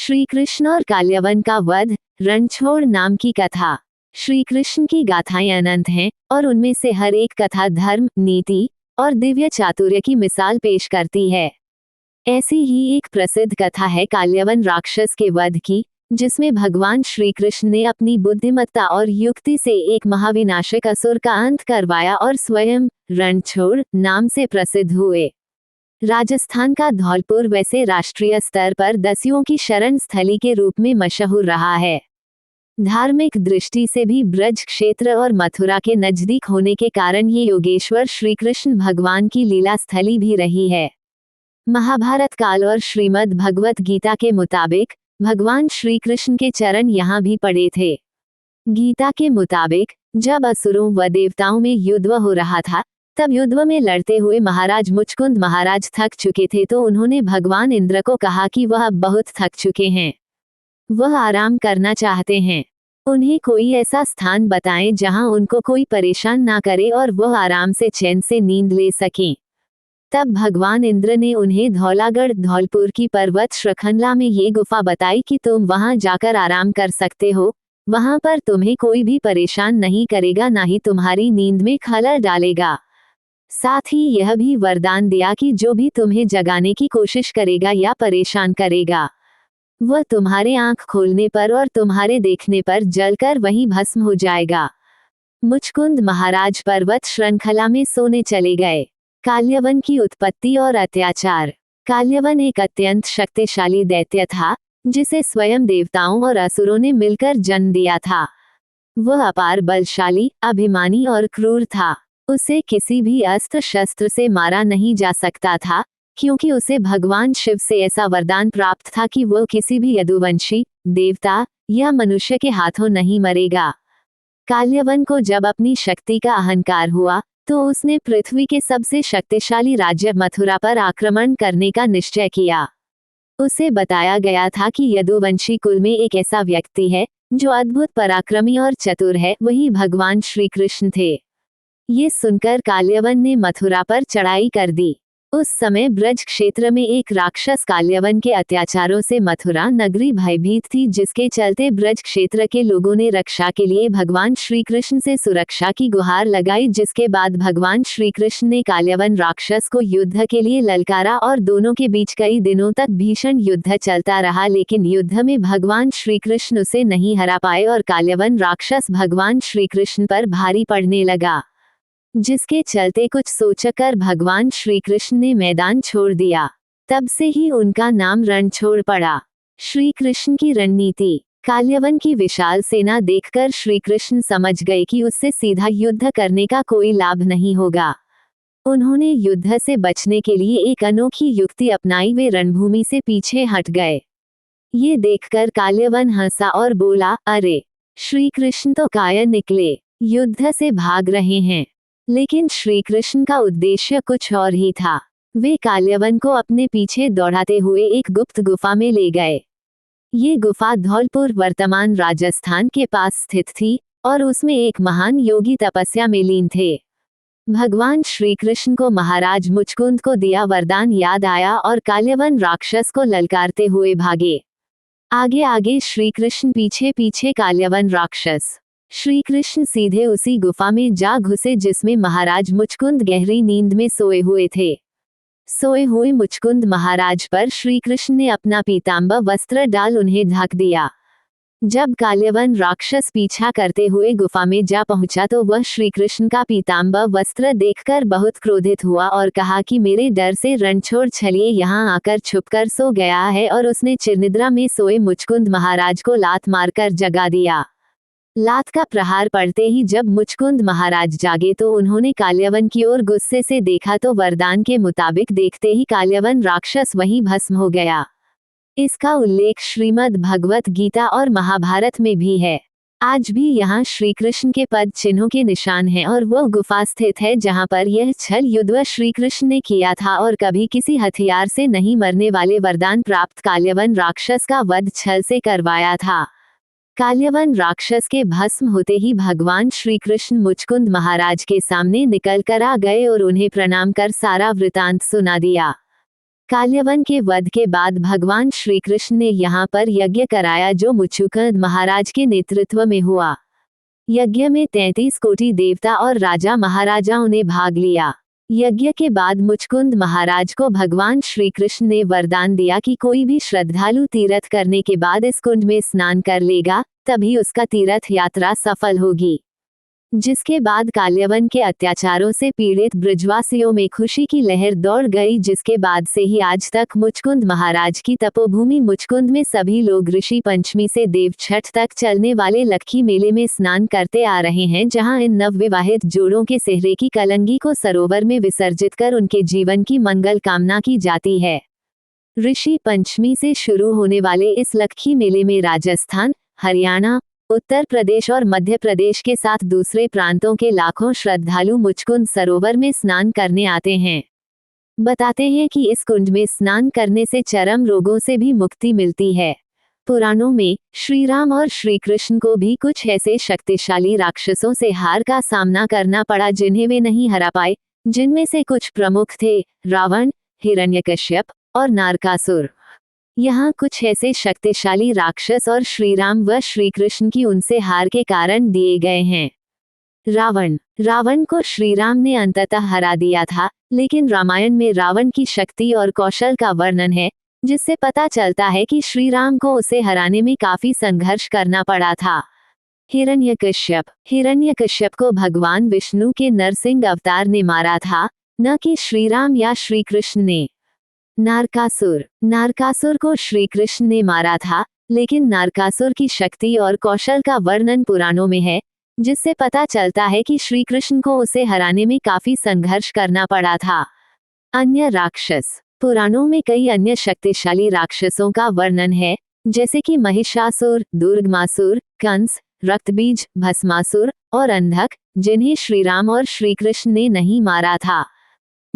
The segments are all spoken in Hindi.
श्री कृष्ण और काल्यवन का वध, रणछोड़ नाम की कथा। श्री कृष्ण की गाथाएं अनंत हैं और उनमें से हर एक कथा धर्म, नीति और दिव्य चातुर्य की मिसाल पेश करती है। ऐसी ही एक प्रसिद्ध कथा है काल्यवन राक्षस के वध की, जिसमें भगवान श्री कृष्ण ने अपनी बुद्धिमत्ता और युक्ति से एक महाविनाशक असुर का अंत करवाया और स्वयं रणछोड़ नाम से प्रसिद्ध हुए। राजस्थान का धौलपुर वैसे राष्ट्रीय स्तर पर दस्युओं की शरण स्थली के रूप में मशहूर रहा है। धार्मिक दृष्टि से भी ब्रज क्षेत्र और मथुरा के नजदीक होने के कारण ये योगेश्वर श्री कृष्ण भगवान की लीला स्थली भी रही है। महाभारत काल और श्रीमद् भगवत गीता के मुताबिक भगवान श्री कृष्ण के चरण यहाँ भी पड़े थे। गीता के मुताबिक जब असुरों व देवताओं में युद्ध हो रहा था, तब युद्ध में लड़ते हुए महाराज मुचकुंद महाराज थक चुके थे, तो उन्होंने भगवान इंद्र को कहा कि वह अब बहुत थक चुके हैं, वह आराम करना चाहते हैं। उन्हें कोई ऐसा स्थान बताएं जहां उनको कोई परेशान ना करे और वह आराम से चैन से नींद ले सकें। तब भगवान इंद्र ने उन्हें धौलागढ़ धौलपुर की पर्वत श्रृंखला में ये गुफा बताई कि तुम वहां जाकर आराम कर सकते हो। वहां पर तुम्हें कोई भी परेशान नहीं करेगा, ना ही तुम्हारी नींद में खलल डालेगा। साथ ही यह भी वरदान दिया कि जो भी तुम्हें जगाने की कोशिश करेगा या परेशान करेगा, वह तुम्हारे आंख खोलने पर और तुम्हारे देखने पर जलकर वहीं भस्म हो जाएगा। मुचकुंद महाराज पर्वत श्रृंखला में सोने चले गए। काल्यवन की उत्पत्ति और अत्याचार। काल्यवन एक अत्यंत शक्तिशाली दैत्य था, जिसे स्वयं देवताओं और असुरों ने मिलकर जन्म दिया था। वह अपार बलशाली, अभिमानी और क्रूर था। उसे किसी भी अस्त्र शस्त्र से मारा नहीं जा सकता था, क्योंकि उसे भगवान शिव से ऐसा वरदान प्राप्त था कि वह किसी भी यदुवंशी, देवता या मनुष्य के हाथों नहीं मरेगा। काल्यवन को जब अपनी शक्ति का अहंकार हुआ, तो उसने पृथ्वी के सबसे शक्तिशाली राज्य मथुरा पर आक्रमण करने का निश्चय किया। उसे बताया गया था कि यदुवंशी कुल में एक ऐसा व्यक्ति है जो अद्भुत पराक्रमी और चतुर है, वही भगवान श्री कृष्ण थे। ये सुनकर काल्यवन ने मथुरा पर चढ़ाई कर दी। उस समय ब्रज क्षेत्र में एक राक्षस काल्यवन के अत्याचारों से मथुरा नगरी भयभीत थी, जिसके चलते ब्रज क्षेत्र के लोगों ने रक्षा के लिए भगवान श्री कृष्ण से सुरक्षा की गुहार लगाई। जिसके बाद भगवान श्री कृष्ण ने काल्यवन राक्षस को युद्ध के लिए ललकारा और दोनों के बीच कई दिनों तक भीषण युद्ध चलता रहा, लेकिन युद्ध में भगवान श्री कृष्ण उसे नहीं हरा पाए और काल्यवन राक्षस भगवान श्री कृष्ण पर भारी पड़ने लगा, जिसके चलते कुछ सोचकर भगवान श्री कृष्ण ने मैदान छोड़ दिया। तब से ही उनका नाम रणछोड़ पड़ा। श्री कृष्ण की रणनीति। काल्यवन की विशाल सेना देखकर श्री कृष्ण समझ गए कि उससे सीधा युद्ध करने का कोई लाभ नहीं होगा। उन्होंने युद्ध से बचने के लिए एक अनोखी युक्ति अपनाई, वे रणभूमि से पीछे हट गए। ये देखकर काल्यवन हंसा और बोला, अरे, श्री कृष्ण तो कायर निकले, युद्ध से भाग रहे हैं। लेकिन श्री कृष्ण का उद्देश्य कुछ और ही था। वे काल्यवन को अपने पीछे दौड़ाते हुए एक गुप्त गुफा में ले गए। ये गुफा धौलपुर वर्तमान राजस्थान के पास स्थित थी और उसमें एक महान योगी तपस्या में लीन थे। भगवान श्री कृष्ण को महाराज मुचकुंद को दिया वरदान याद आया और काल्यवन राक्षस को ललकारते हुए भागे। आगे आगे श्री कृष्ण, पीछे पीछे काल्यवन राक्षस। श्री कृष्ण सीधे उसी गुफा में जा घुसे जिसमें महाराज मुचकुंद गहरी नींद में सोए हुए थे। सोए हुए मुचकुंद महाराज पर श्री कृष्ण ने अपना पीतांबर वस्त्र डाल उन्हें ढक दिया। जब काल्यवन राक्षस पीछा करते हुए गुफा में जा पहुंचा, तो वह श्री कृष्ण का पीतांबर वस्त्र देखकर बहुत क्रोधित हुआ और कहा कि मेरे डर से रणछोड़ छलिए यहाँ आकर छुपकर सो गया है, और उसने चिरनिद्रा में सोए मुचकुंद महाराज को लात मारकर जगा दिया। लात का प्रहार पड़ते ही जब मुचकुंद महाराज जागे, तो उन्होंने काल्यवन की ओर गुस्से से देखा, तो वरदान के मुताबिक देखते ही काल्यवन राक्षस वहीं भस्म हो गया। इसका उल्लेख श्रीमद् भगवत गीता और महाभारत में भी है। आज भी यहाँ श्री कृष्ण के पद चिन्हों के निशान हैं और वह गुफा स्थित है जहाँ पर यह छल युद्ध श्री कृष्ण ने किया था और कभी किसी हथियार से नहीं मरने वाले वरदान प्राप्त काल्यवन राक्षस का वध छल से करवाया था। काल्यवन राक्षस के भस्म होते ही भगवान श्री कृष्ण मुचकुंद महाराज के सामने निकल कर आ गए और उन्हें प्रणाम कर सारा वृतांत सुना दिया। काल्यवन के वध के बाद भगवान श्री कृष्ण ने यहाँ पर यज्ञ कराया जो मुचुकुंद महाराज के नेतृत्व में हुआ। यज्ञ में 33 कोटि देवता और राजा महाराजाओं ने भाग लिया। यज्ञ के बाद मुचकुंद महाराज को भगवान श्री कृष्ण ने वरदान दिया कि कोई भी श्रद्धालु तीर्थ करने के बाद इस कुंड में स्नान कर लेगा, तभी उसका तीर्थ यात्रा सफल होगी। जिसके बाद काल्यवन के अत्याचारों से पीड़ित ब्रजवासियों में खुशी की लहर दौड़ गई, जिसके बाद से ही आज तक मुचकुंद महाराज की तपोभूमि मुचकुंद में सभी लोग ऋषि पंचमी से देव छठ तक चलने वाले लक्खी मेले में स्नान करते आ रहे हैं, जहां इन नवविवाहित जोड़ों के सेहरे की कलंगी को सरोवर में विसर्जित कर उनके जीवन की मंगल कामना की जाती है। ऋषि पंचमी से शुरू होने वाले इस लक्खी मेले में राजस्थान, हरियाणा, उत्तर प्रदेश और मध्य प्रदेश के साथ दूसरे प्रांतों के लाखों श्रद्धालु मुचकुंद सरोवर में स्नान करने आते हैं। बताते हैं कि इस कुंड में स्नान करने से चरम रोगों से भी मुक्ति मिलती है। पुराणों में श्री राम और श्री कृष्ण को भी कुछ ऐसे शक्तिशाली राक्षसों से हार का सामना करना पड़ा जिन्हें वे नहीं हरा पाए, जिनमें से कुछ प्रमुख थे रावण, हिरण्यकश्यप और नारकासुर। यहाँ कुछ ऐसे शक्तिशाली राक्षस और श्री राम व श्री कृष्ण की उनसे हार के कारण दिए गए हैं। रावण को श्री राम ने अंततः हरा दिया था, लेकिन रामायण में रावण की शक्ति और कौशल का वर्णन है, जिससे पता चलता है कि श्री राम को उसे हराने में काफी संघर्ष करना पड़ा था। हिरण्यकश्यप को भगवान विष्णु के नरसिंह अवतार ने मारा था, न कि श्री राम या श्री कृष्ण ने। नारकासुर को श्री कृष्ण ने मारा था, लेकिन नारकासुर की शक्ति और कौशल का वर्णन पुराणों में है, जिससे पता चलता है कि श्री कृष्ण को उसे हराने में काफी संघर्ष करना पड़ा था। अन्य राक्षस। पुराणों में कई अन्य शक्तिशाली राक्षसों का वर्णन है, जैसे कि महिषासुर, दुर्गमासुर, कंस, रक्तबीज, भस्मासुर और अंधक, जिन्हें श्री राम और श्री कृष्ण ने नहीं मारा था।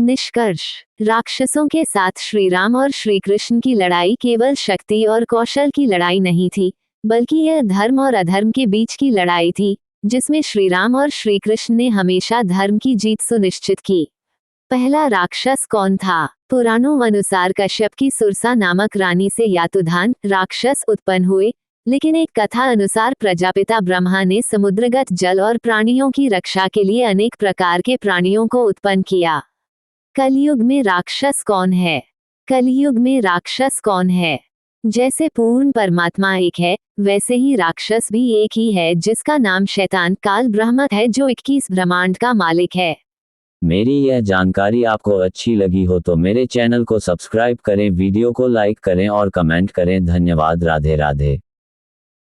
निष्कर्ष। राक्षसों के साथ श्री राम और श्री कृष्ण की लड़ाई केवल शक्ति और कौशल की लड़ाई नहीं थी, बल्कि यह धर्म और अधर्म के बीच की लड़ाई थी, जिसमें श्री राम और श्री कृष्ण ने हमेशा धर्म की जीत सुनिश्चित की। पहला राक्षस कौन था? पुराणों अनुसार कश्यप की सुरसा नामक रानी से यातुधान राक्षस उत्पन्न हुए, लेकिन एक कथा अनुसार प्रजापिता ब्रह्मा ने समुद्रगत जल और प्राणियों की रक्षा के लिए अनेक प्रकार के प्राणियों को उत्पन्न किया। कलयुग में राक्षस कौन है? जैसे पूर्ण परमात्मा एक है, वैसे ही राक्षस भी एक ही है, जिसका नाम शैतान काल ब्रह्म है, जो 21 ब्रह्मांड का मालिक है। मेरी यह जानकारी आपको अच्छी लगी हो तो मेरे चैनल को सब्सक्राइब करें, वीडियो को लाइक करें और कमेंट करें। धन्यवाद। राधे राधे।